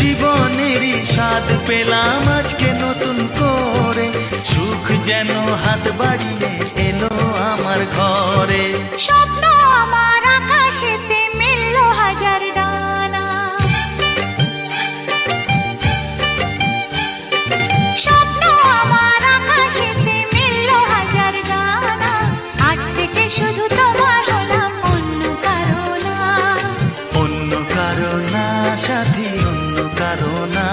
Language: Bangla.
জীবনেরই স্বাদ পেলাম আজকে নতুন করে, সুখ যেন হাত বাড়িয়ে এলো আমার ঘরে। স্বপ্ন আমার আকাশেতে মিলল হাজার ডানা, স্বপ্ন আমার আকাশেতে মিলল হাজার ডানা। আজ থেকে শুধু তোমার হলাম, অন্য কারো না। অন্য কারো না সাথী, অন্য কারো না।